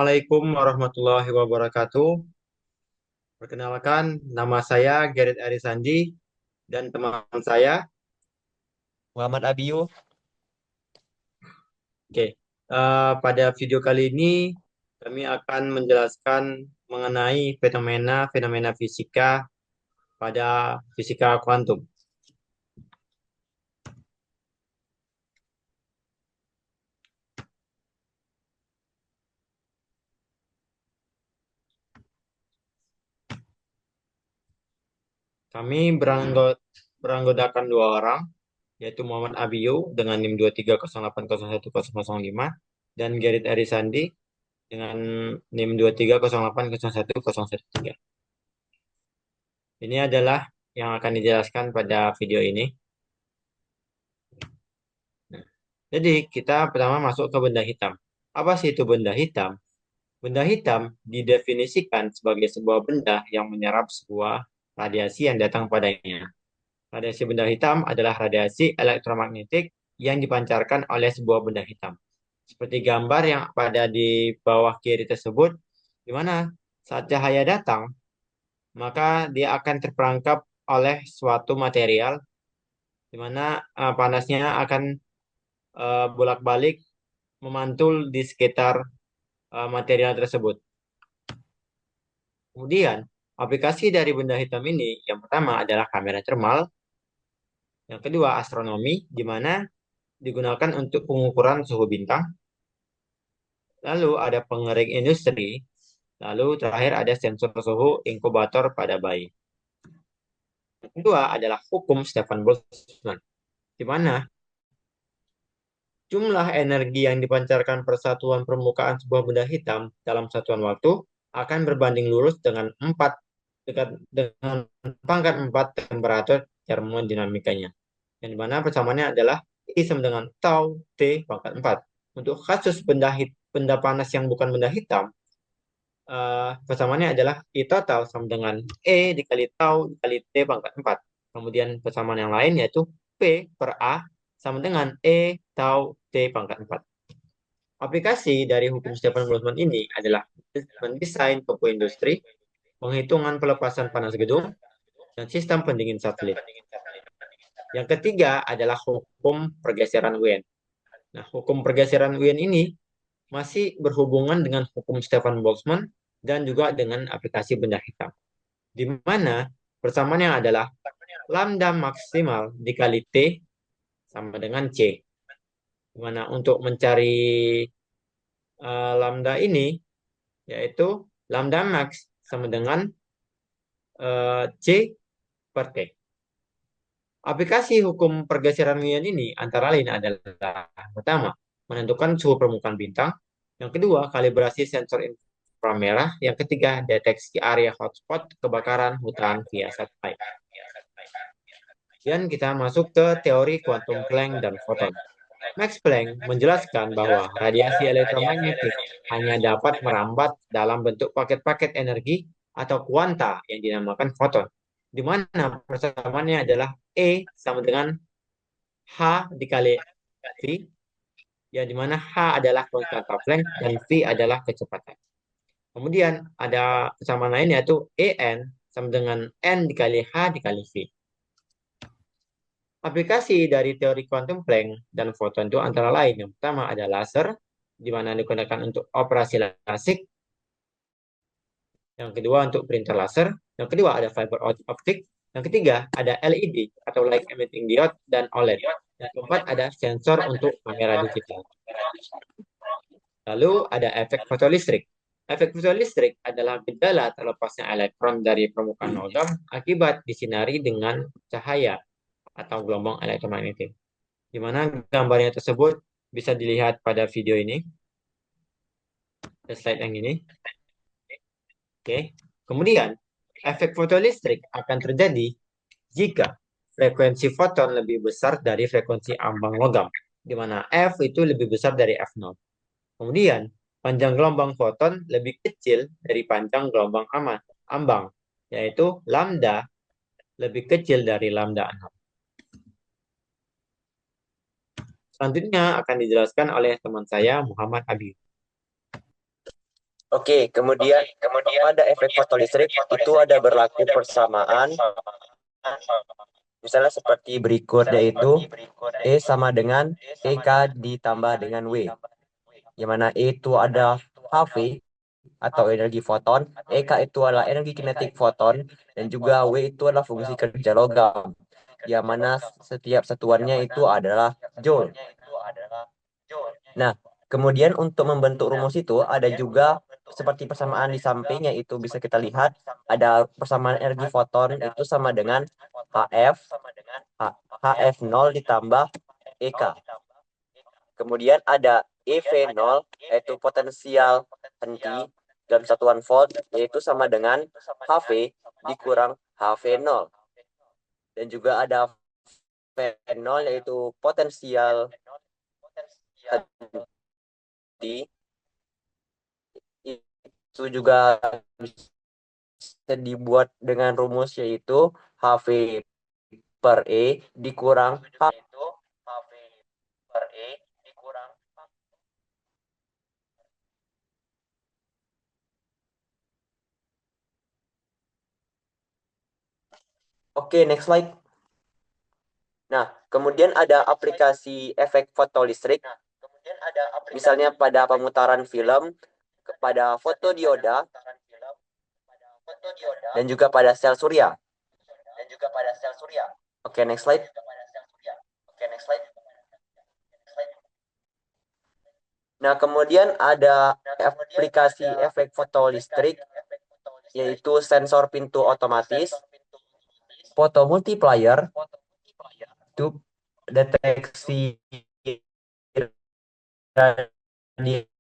Assalamualaikum warahmatullahi wabarakatuh. Perkenalkan, nama saya Gerrit Arisandi dan teman saya. Muhammad Abiyu. Oke, pada video kali ini kami akan menjelaskan mengenai fenomena-fenomena fisika pada fisika kuantum. Kami beranggotakan dua orang, yaitu Muhammad Abiyu dengan NIM 230808105 dan Gerrit Arisandi dengan NIM 230808113. Ini adalah yang akan dijelaskan pada video ini. Nah, jadi kita pertama masuk ke benda hitam. Apa sih itu benda hitam? Benda hitam didefinisikan sebagai sebuah benda yang menyerap sebuah radiasi yang datang padanya. Radiasi benda hitam adalah radiasi elektromagnetik yang dipancarkan oleh sebuah benda hitam. Seperti gambar yang pada di bawah kiri tersebut, di mana saat cahaya datang, maka dia akan terperangkap oleh suatu material di mana panasnya akan bolak-balik memantul di sekitar material tersebut. Kemudian, aplikasi dari benda hitam ini yang pertama adalah kamera termal, yang kedua astronomi, di mana digunakan untuk pengukuran suhu bintang, lalu ada pengering industri, lalu terakhir ada sensor suhu inkubator pada bayi. Yang kedua adalah hukum Stefan Boltzmann, di mana jumlah energi yang dipancarkan per satuan permukaan sebuah benda hitam dalam satuan waktu akan berbanding lurus dengan dengan pangkat 4 temperatur termodinamikanya. Yang dimana persamaannya adalah I sama dengan tau T pangkat 4. Untuk kasus benda panas yang bukan benda hitam, persamaannya adalah I total sama dengan E dikali tau dikali T pangkat 4. Kemudian persamaan yang lain yaitu P per A sama dengan E tau T pangkat 4. Aplikasi dari hukum Stefan Boltzmann ini adalah mendesain pupuk industri, penghitungan pelepasan panas gedung, dan sistem pendingin satelit. Yang ketiga adalah hukum pergeseran Wien. Nah, hukum pergeseran Wien ini masih berhubungan dengan hukum Stefan Boltzmann dan juga dengan aplikasi benda hitam. Di mana persamaannya adalah lambda maksimal dikali T sama dengan C. Di mana untuk mencari lambda ini, yaitu lambda max sama dengan C per T. Aplikasi hukum pergeseran Wien ini antara lain adalah pertama, menentukan suhu permukaan bintang, yang kedua, kalibrasi sensor inframerah, yang ketiga, deteksi area hotspot kebakaran hutan via satelit. Dan kita masuk ke teori kuantum Planck dan foton. Max Planck menjelaskan bahwa radiasi elektromagnetik hanya dapat merambat dalam bentuk paket-paket energi atau kuanta yang dinamakan foton, di mana persamaannya adalah E sama dengan H dikali V, ya di mana H adalah konstanta Planck dan V adalah kecepatan. Kemudian ada kesamaan lain yaitu En sama dengan N dikali H dikali V. Aplikasi dari teori kuantum Planck dan foton itu antara lain. Yang pertama ada laser, di mana digunakan untuk operasi lasik. Yang kedua untuk printer laser. Yang kedua ada fiber optic. Yang ketiga ada LED atau light emitting diode dan OLED. Yang keempat ada sensor untuk kamera digital. Lalu ada efek fotolistrik. Efek fotolistrik adalah gejala terlepasnya elektron dari permukaan logam akibat disinari dengan cahaya atau gelombang elektromagnetik. Di mana gambarnya tersebut bisa dilihat pada video ini, slide yang ini. Oke. Kemudian, efek fotolistrik akan terjadi jika frekuensi foton lebih besar dari frekuensi ambang logam, di mana F itu lebih besar dari F0. Kemudian, panjang gelombang foton lebih kecil dari panjang gelombang ambang, yaitu lambda lebih kecil dari lambda 6. Selanjutnya akan dijelaskan oleh teman saya Muhammad Abi. Oke, kemudian pada efek fotolistrik itu ada berlaku persamaan, misalnya seperti berikut yaitu E sama dengan EK ditambah dengan W, yang mana E itu ada HV atau energi foton, EK itu adalah energi kinetik foton, dan juga W itu adalah fungsi kerja logam, yang mana setiap satuannya itu adalah joule. Nah, kemudian untuk membentuk rumus itu ada juga seperti persamaan di sampingnya itu bisa kita lihat ada persamaan energi foton itu sama dengan HF HF0 ditambah EK. Kemudian ada EV0 yaitu potensial henti dalam satuan volt yaitu sama dengan HV dikurang HV0. Dan juga ada V0 yaitu potensial henti, itu juga bisa dibuat dengan rumus yaitu HV per E dikurang H. Oke, next slide. Nah, kemudian ada aplikasi efek fotolistrik, misalnya pada pemutaran film, pada fotodioda, dan juga pada sel surya. Oke, next slide. Nah, kemudian ada aplikasi efek fotolistrik, yaitu sensor pintu otomatis, foto multiplier, itu deteksi radiasi,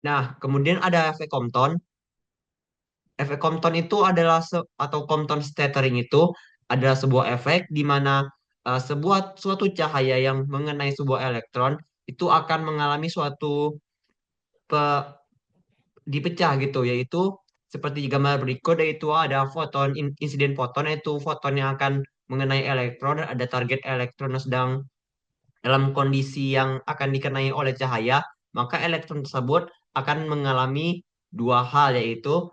nah, kemudian ada efek Compton. Efek Compton itu adalah atau Compton scattering itu adalah sebuah efek di mana suatu cahaya yang mengenai sebuah elektron itu akan mengalami suatu pe- dipecah gitu, yaitu seperti gambar berikut, yaitu ada foton insiden foton, yaitu foton yang akan mengenai elektron dan ada target elektron yang sedang dalam kondisi yang akan dikenai oleh cahaya, maka elektron tersebut akan mengalami dua hal, yaitu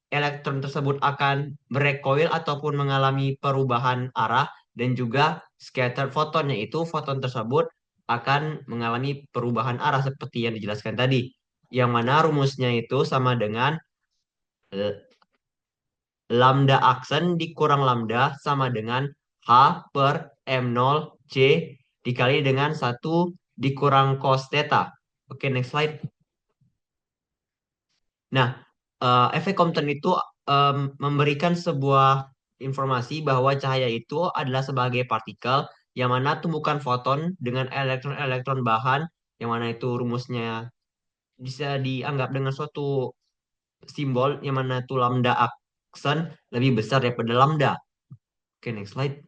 elektron tersebut akan berekoil ataupun mengalami perubahan arah, dan juga scatter foton, yaitu foton tersebut akan mengalami perubahan arah seperti yang dijelaskan tadi. Yang mana rumusnya itu sama dengan eh, lambda aksen dikurang lambda sama dengan H per M0 C dikali dengan 1 dikurang cos theta. Oke, next slide. Nah, efek Compton itu memberikan sebuah informasi bahwa cahaya itu adalah sebagai partikel yang mana tumbukan foton dengan elektron-elektron bahan, yang mana itu rumusnya bisa dianggap dengan suatu simbol yang mana itu lambda aksen lebih besar daripada lambda. Oke, next slide.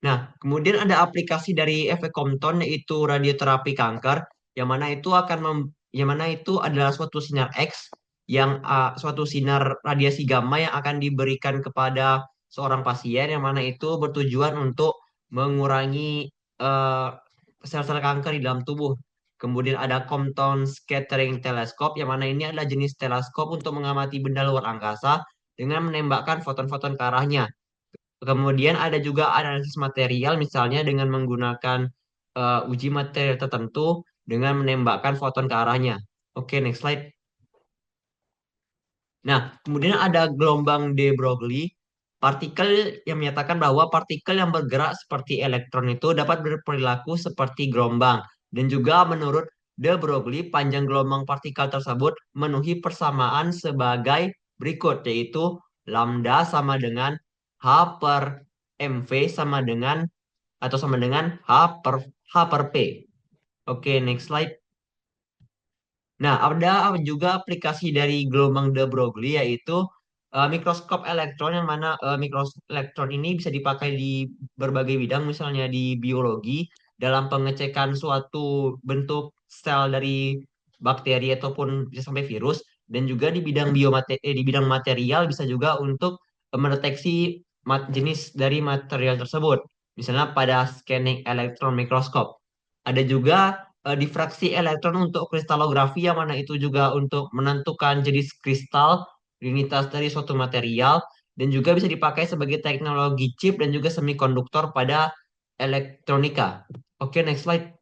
Nah, kemudian ada aplikasi dari efek Compton yaitu radioterapi kanker, yang mana itu adalah suatu sinar X, yang suatu sinar radiasi gamma yang akan diberikan kepada seorang pasien, yang mana itu bertujuan untuk mengurangi eh, sel-sel kanker di dalam tubuh. Kemudian ada Compton Scattering Telescope, yang mana ini adalah jenis teleskop untuk mengamati benda luar angkasa dengan menembakkan foton-foton ke arahnya. Kemudian ada juga analisis material, misalnya dengan menggunakan uji material tertentu dengan menembakkan foton ke arahnya. Oke, next slide. Nah, kemudian ada gelombang de Broglie, partikel yang menyatakan bahwa partikel yang bergerak seperti elektron itu dapat berperilaku seperti gelombang. Dan juga menurut de Broglie, panjang gelombang partikel tersebut memenuhi persamaan sebagai berikut, yaitu lambda sama dengan H per MV sama dengan H per P. Oke, next slide. Nah, ada juga aplikasi dari gelombang de Broglie, yaitu mikroskop elektron, yang mana mikroskop elektron ini bisa dipakai di berbagai bidang, misalnya di biologi dalam pengecekan suatu bentuk sel dari bakteri ataupun bisa sampai virus, Dan juga di bidang di bidang material bisa juga untuk mendeteksi jenis dari material tersebut. Misalnya pada scanning electron microscope. Ada juga difraksi elektron untuk kristalografi yang mana itu juga untuk menentukan jenis kristal, rinitas dari suatu material, dan juga bisa dipakai sebagai teknologi chip dan juga semikonduktor pada elektronika. Oke, next slide.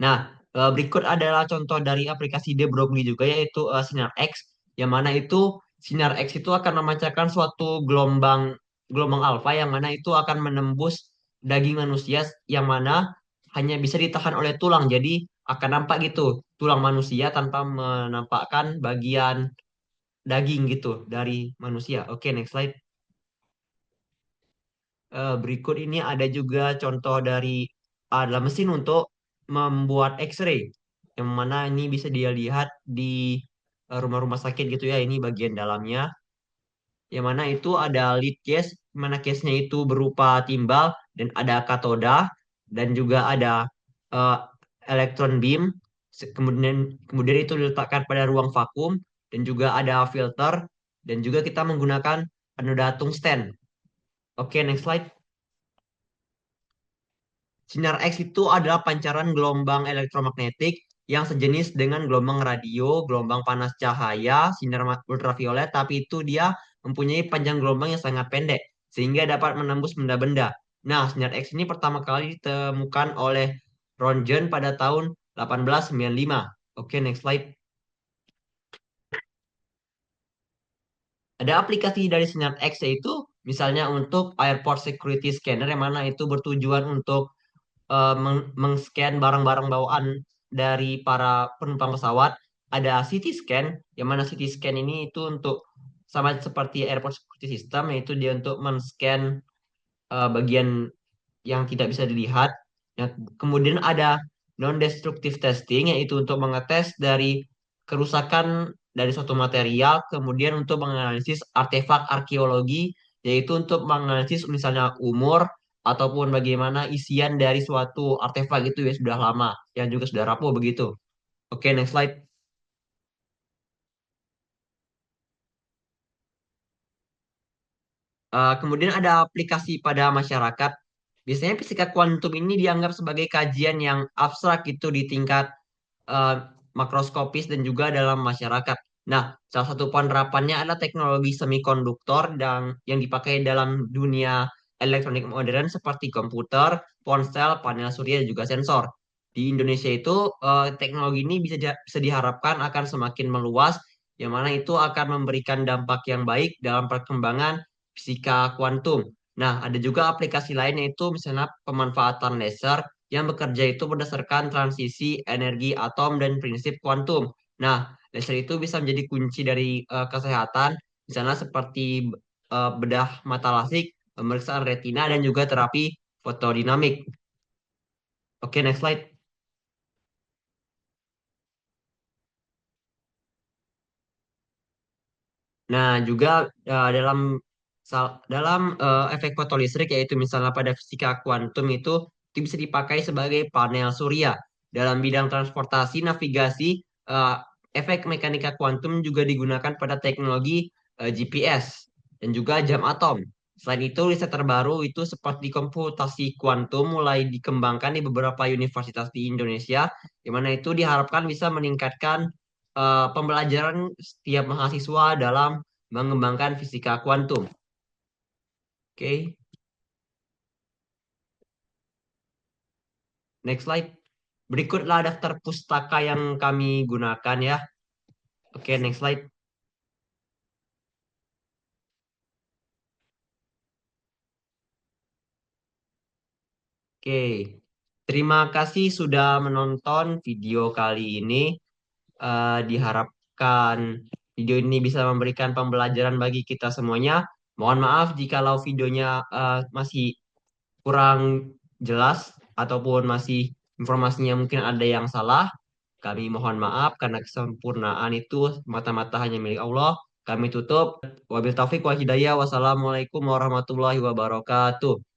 Nah, berikut adalah contoh dari aplikasi De Broglie juga yaitu sinar X, yang mana itu sinar X itu akan memancarkan suatu gelombang gelombang alfa yang mana itu akan menembus daging manusia yang mana hanya bisa ditahan oleh tulang. Jadi akan nampak gitu tulang manusia tanpa menampakkan bagian daging gitu dari manusia. Oke, next slide. Berikut ini ada juga contoh dari adalah mesin untuk membuat X-ray, yang mana ini bisa dia lihat di rumah-rumah sakit gitu ya. Ini bagian dalamnya, yang mana itu ada lead case, mana case-nya itu berupa timbal dan ada katoda dan juga ada eh, elektron beam. Kemudian kemudian itu diletakkan pada ruang vakum dan juga ada filter dan juga kita menggunakan anoda tungsten. Oke, next slide. Sinar X itu adalah pancaran gelombang elektromagnetik yang sejenis dengan gelombang radio, gelombang panas cahaya, sinar ultraviolet, tapi itu dia mempunyai panjang gelombang yang sangat pendek, sehingga dapat menembus benda-benda. Nah, sinar X ini pertama kali ditemukan oleh Röntgen pada tahun 1895. Oke, next slide. Ada aplikasi dari sinar X yaitu misalnya untuk airport security scanner yang mana itu bertujuan untuk meng-scan barang-barang bawaan dari para penumpang pesawat. Ada CT scan, yang mana CT scan ini itu untuk sama seperti airport security system, yaitu dia untuk men-scan bagian yang tidak bisa dilihat. Ya, kemudian ada non-destructive testing, yaitu untuk mengetes dari kerusakan dari suatu material, kemudian untuk menganalisis artefak arkeologi, yaitu untuk menganalisis misalnya umur ataupun bagaimana isian dari suatu artefak itu ya sudah lama, yang juga sudah rapuh begitu. Oke, next slide. Kemudian ada aplikasi pada masyarakat. Biasanya fisika kuantum ini dianggap sebagai kajian yang abstrak gitu di tingkat eh, makroskopis dan juga dalam masyarakat. Nah, salah satu penerapannya adalah teknologi semikonduktor dan yang dipakai dalam dunia elektronik modern seperti komputer, ponsel, panel surya dan juga sensor. Di Indonesia itu teknologi ini bisa diharapkan akan semakin meluas, yang mana itu akan memberikan dampak yang baik dalam perkembangan fisika kuantum. Nah, ada juga aplikasi lain yaitu misalnya pemanfaatan laser yang bekerja itu berdasarkan transisi energi atom dan prinsip kuantum. Nah, laser itu bisa menjadi kunci dari kesehatan, misalnya seperti bedah mata lasik, pemeriksaan retina, dan juga terapi fotodinamik. Oke, next slide. Nah, juga dalam efek fotolistrik yaitu misalnya pada fisika kuantum itu bisa dipakai sebagai panel surya. Dalam bidang transportasi, navigasi, eh, efek mekanika kuantum juga digunakan pada teknologi GPS dan juga jam atom. Selain itu, riset terbaru itu seperti komputasi kuantum mulai dikembangkan di beberapa universitas di Indonesia, di mana itu diharapkan bisa meningkatkan pembelajaran setiap mahasiswa dalam mengembangkan fisika kuantum. Oke, next slide. Berikutlah daftar pustaka yang kami gunakan ya. Oke, next slide. Oke, terima kasih sudah menonton video kali ini. Diharapkan video ini bisa memberikan pembelajaran bagi kita semuanya. Mohon maaf jikalau videonya masih kurang jelas ataupun masih informasinya mungkin ada yang salah. Kami mohon maaf karena kesempurnaan itu mata-mata hanya milik Allah. Kami tutup. Wabil taufik wal hidayah. Wassalamualaikum warahmatullahi wabarakatuh.